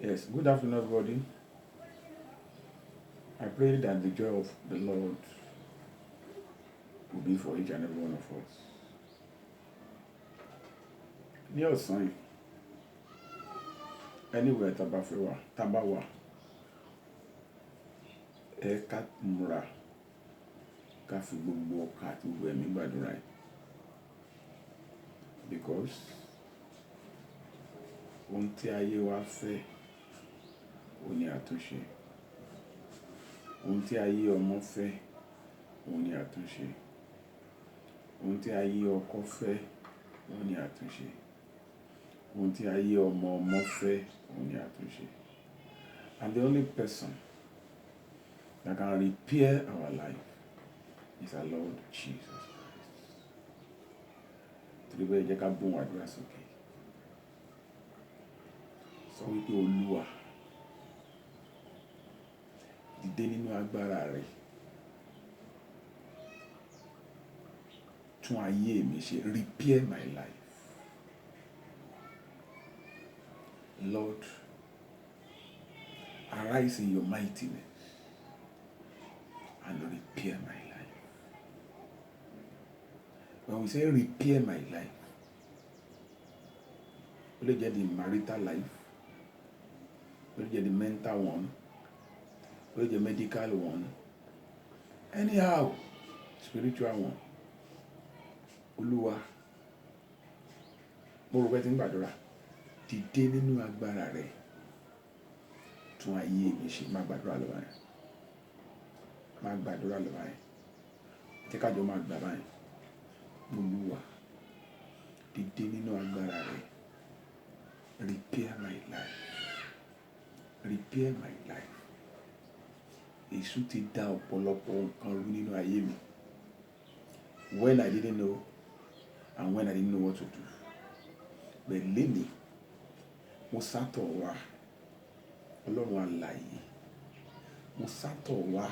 Yes, good afternoon, everybody. I pray that the joy of the Lord will be for each and every one of us. Ní ọ̀sán yìí, anywhere tá bá fẹ́ wà, tá bá wà, ẹ ká múra, ká fi gbogbo ọkàn àti gbogbo ẹ̀mí gbàdúrà yìí. Because ohun tí ayé wa fẹ́, òun ni àtúnṣe. Ohun tí ayé ọmọ fẹ́, òun ni àtúnṣe. Ohun tí ayé ọkọ fẹ́, òun ni àtúnṣe. Ohun tí ayé ọmọ fẹ́, òun ni àtúnṣe. And the only person that can repair our life is our Lord Jesus Christ. Torí bẹ́ẹ̀ jẹ́ ká bùn àdúrà sókè. Sọ wípé Olúwa, dìde nínú agbára rẹ̀. Tún ayé mi ṣe, repair my life. Lord, arise in your mightiness and repair my life. When we say repair my life, ó lè jẹ́ the marital life, ó lè jẹ́ the mental one, ó lè jẹ́ medical one, anyhow, spiritual one. Olúwa, mo rò pé tí ń gbàdúrà, dìde nínú agbára rẹ̀, tún ayé mi ṣe. Má gbàdúrà lọ báyìí. Má gbàdúrà lọ báyìí. Jẹ́ ká jọ máa gbà báyìí. Olúwa, dìde nínú agbára rẹ̀. Repair my life. Repair my life. Èṣù ti dá ọ̀pọ̀lọpọ̀ nǹkan rú nínú ayé mi. When I didn't know and when I didn't know what to do. But lénìí, mo sátọ̀ wá. Ọlọ́run alààyè. Mo sátọ̀ wá.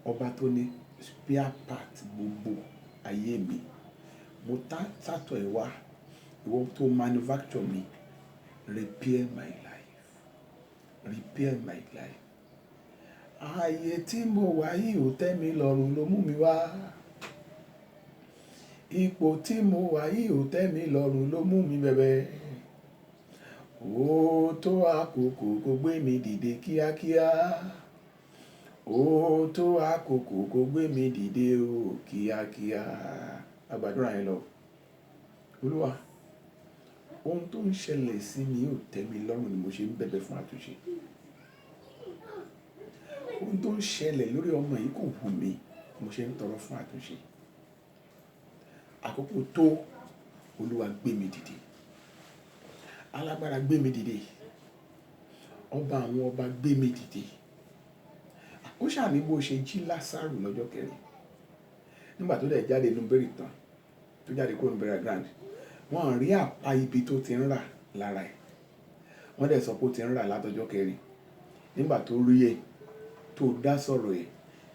Ọba tó ní spare part gbogbo ayé mi. Mo sátọ̀ ẹ̀ wá. Ìwọ tó manufacture mi. Repair my life. Repair my life. Ayé tí mo wà yìí ò tẹ́ mi lọ́rùn ló mú mi wá. Ipò tí mo wà yìí ò tẹ́ mi lọ́rùn ló mú mi bẹ̀bẹ̀. Ó tó àkókò kó gbé mi dìde kíákíá. Ó tó àkókò kó gbé mi dìde o kíákíá. Àgbàdúrà yẹn lọ. Olúwa, ohun tó ń ṣẹlẹ̀ sí mi ò tẹ́ mi lọ́rùn ni mo ṣe ń bẹ̀bẹ̀ fún àtúnṣe. Ohun tó ń ṣẹlẹ̀ lórí ọmọ yìí kò wù mí, mo ṣe ń tọrọ fún àtúnṣe. Àkókò tó, Olúwa gbé mi dìde. Alágbára gbé mi dìde. Ọba àwọn ọba gbé mi dìde. Ó ṣàní bó ṣe jí Lásárù lọ́jọ́ kẹrin. Nígbà tó dẹ̀ jáde nínú bẹ́rì tán, tó jáde kúrò nínú burial ground, wọ́n rí àpá ibi tó ti ń rà lára ẹ̀. Wọ́n dẹ̀ sọ pé ó ti ń rà látọjọ́ kẹrin. Nígbà tó rí ẹ̀, tó dá sọ̀rọ̀ ẹ̀,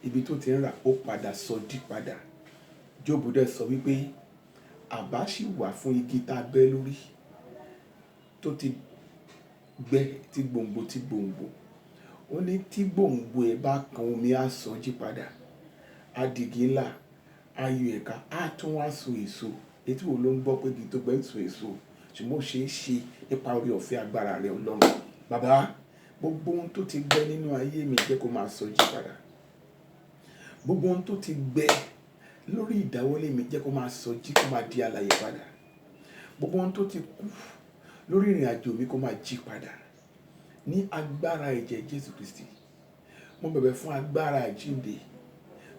ibi tó ti ń rà ó padà sọ dí padà. Jóòbù dẹ̀ sọ wípé àbá ṣì wà fún igi tá a bẹ́ lórí tó ti gbẹ tí gbòǹgbò. Ó ní tí gbòǹgbò ẹ̀ bá kan omi á sọ jí padà. Á di igi ńlá, á yọ ẹ̀ka, á tún wá so èso. Etí wo ló ń gbọ́ pé igi tó gbẹ ń so èso? Ṣùgbọ́n ó ṣe é ṣe nípa oore ọ̀fẹ́ agbára rẹ̀ Ọlọ́run. Bàbá, gbogbo ohun tó ti gbẹ nínú ayé mi jẹ́ kó máa sọ jí padà. Gbogbo ohun tó ti gbẹ lórí ìdáwọ́lé mi jẹ́ kó máa sọ jí, kó máa di alààyè padà. Gbogbo ohun tó ti kú lórí ìrìn àjò mi kó máa jí padà. Ní agbára ẹ̀jẹ̀ Jésù Kristi, mo bẹ̀bẹ̀ fún agbára àjíǹde.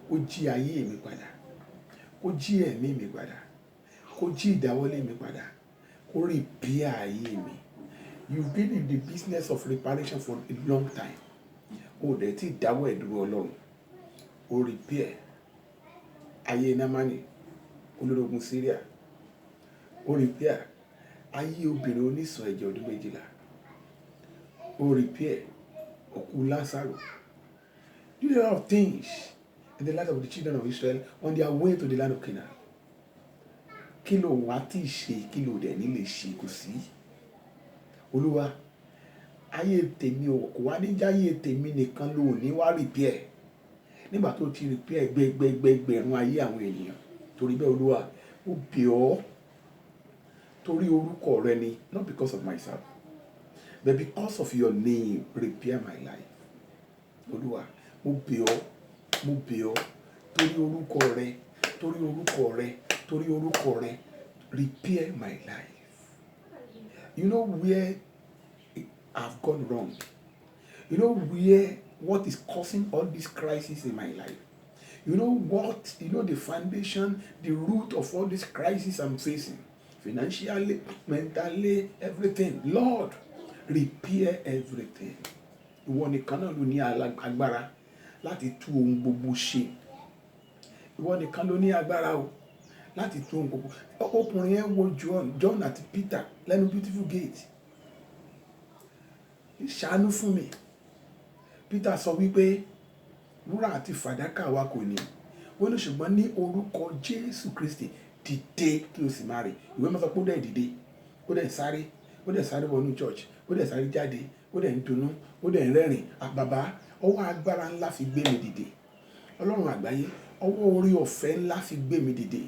Kó jí ayé mi padà. Kó jí ẹ̀mí mi padà. Kó jí ìdáwọ́lé mi padà. Kó repair ayé mi. You've been in the business of reparation for a long time. O dẹ̀ tí dáwọ́ ẹ̀ dúró Ọlọ́run. O repair ayé Námánì, ológun Syria. O repair ayé obìnrin oníṣàn ẹ̀jẹ̀ ọdún 12. O repair òkú Lásárù. You do a lot of things in the life of the children of Israel on their way to the land of Canaan. Kí ló wá tí ì ṣe, kí ló dẹ̀ ní lè ṣe kò sí. Olúwa, ayé tèmi ò kò wá níjà ayé tèmi nìkan ló ní wá repair nígbà tó ti repair gbẹgbẹgbẹgbẹ̀rún ayé àwọn ènìyàn. Torí bẹ́ẹ̀ Olúwa mo bẹ̀ ọ́ torí orúkọ rẹ ni, not because of myself but because of your name, repair my life. Olúwa mo bẹ̀ ọ́ torí orúkọ rẹ, torí orúkọ rẹ, torí orúkọ rẹ, repair my life. You know where I've gone wrong. You know what is causing all this crisis in my life. You know the foundation, the root of all this crisis I'm facing. Financially, mentally, everything. Lord, repair everything. Ìwọ nìkan náà ló ní agbára láti tú ohun gbogbo ṣe. Ìwọ nìkan ló ní agbára o láti tú ohun gbogbo. Ọkùnrin yẹn wo John àti Peter lẹ́nu beautiful gate. Ṣàánú fún mi. Peter sọ wípé wúrà àti fàdákà wa kò ní. Ó ní ṣùgbọ́n ní orúkọ Jésù Kristi dìde kí o sì máa rìn. Ìwé máa sọ pé ó dẹ̀ dìde, ó dẹ̀ sáré wọnú church, ó dẹ̀ sáré jáde, ó dẹ̀ ń dunnú, ó dẹ̀ ń rẹ́rìn. Bàbá, ọwọ́ agbára ńlá fi gbé mi dìde. Ọlọ́run àgbáyé, ọwọ́ orí ọ̀fẹ́ ńlá fi gbé mi dìde.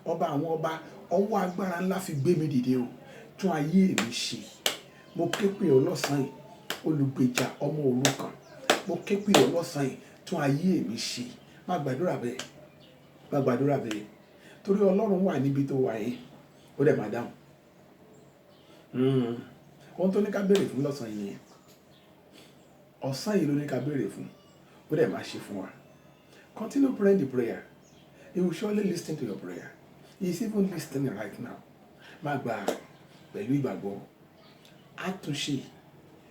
Ọba àwọn ọba, ọwọ́ agbára ńlá fi gbé mi dìde o. Tún ayé mi ṣe. Mo ké pè ọ́ lọ́sàn-án yìí, olùgbèjà ọmọ òrukàn. Mo ké pè ọ́ lọ́sàn-án yìí, tún ayé mi ṣe. Má gbàdúrà bẹ́ẹ̀. Torí Ọlọ́run wà níbi tó wà yẹn, ó dẹ̀ máa dáhùn. Ohun tó ní ká béèrè fún lọ́sàn-án yìí nìyẹn. Ọ̀sán yìí ló ní ká béèrè fún, ó dẹ̀ máa ṣe fún wa. Continue praying the prayer. He will surely listen to your prayer. He is even listening right now. Má gbà pẹ̀lú ìgbàgbọ́. Àtúnṣe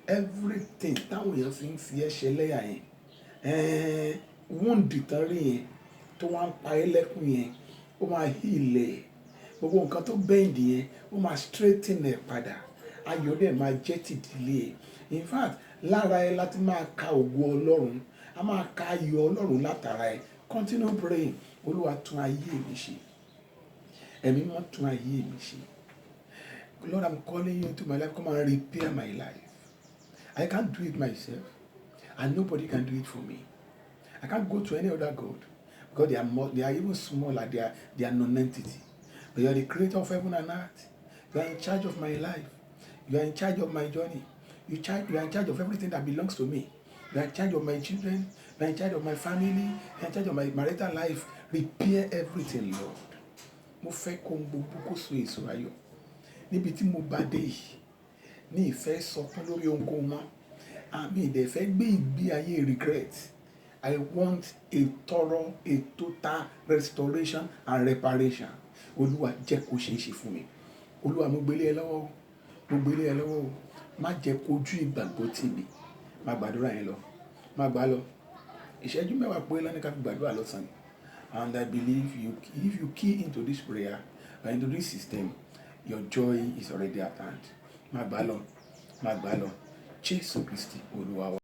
everything táwọn èèyàn fi ń fi ẹ́ ṣe lẹ́yà yẹn. Wound tán rí yẹn tó wá ń pa ẹ́ lẹ́kùn yẹn, ó máa heal ẹ̀. Gbogbo nǹkan tó bend yẹn, ó máa straighten ẹ̀ padà. Ayọ̀ dẹ̀ máa jẹ́ tìdílé ẹ̀. In fact, lára ẹ láti máa ka ògo Ọlọ́run. A máa ka ayọ̀ Ọlọ́run látara ẹ. Continue praying. Olúwa tún ayé mi ṣe. Ẹ̀mí mọ́ tún ayé mi ṣe. Lord, I'm calling you into my life. Come and repair my life. I can't do it myself. And nobody can do it for me. I can't go to any other God. Because they are even smaller. They are non-entity. But you are the creator of heaven and earth. You are in charge of my life. You are in charge of my journey. You are in charge of everything that belongs to me. You are in charge of my children. You are in charge of my family. You are in charge of my marital life. Repair everything, Lord. Mo fẹ́ kó gbogbo kó so èso ayọ̀. Níbi tí mo bá dé yìí, ní ìfẹ́ sọkún lórí ohunkóhun mọ́. Àmì ìdẹ̀fẹ́ gbé ìgbé ayé regret. I want a thorough, a total restoration and reparation. Olúwa jẹ́ kó ṣe é ṣe fún mi. Olúwa mo gbélé ẹ lọ́wọ́ o. Má jẹ́ kójú ìgbàgbọ́ tì mí. Má gbàdúrà yẹn lọ. Má gbà lọ. Ìṣẹ́jú mẹ́wàá pé lọ́ní ká fi gbàdúrà lọ́sàn-án. And I believe if you key into this prayer or into this system, your joy is already at hand. Má gbà lọ. Jésù Kristi Olúwa wa.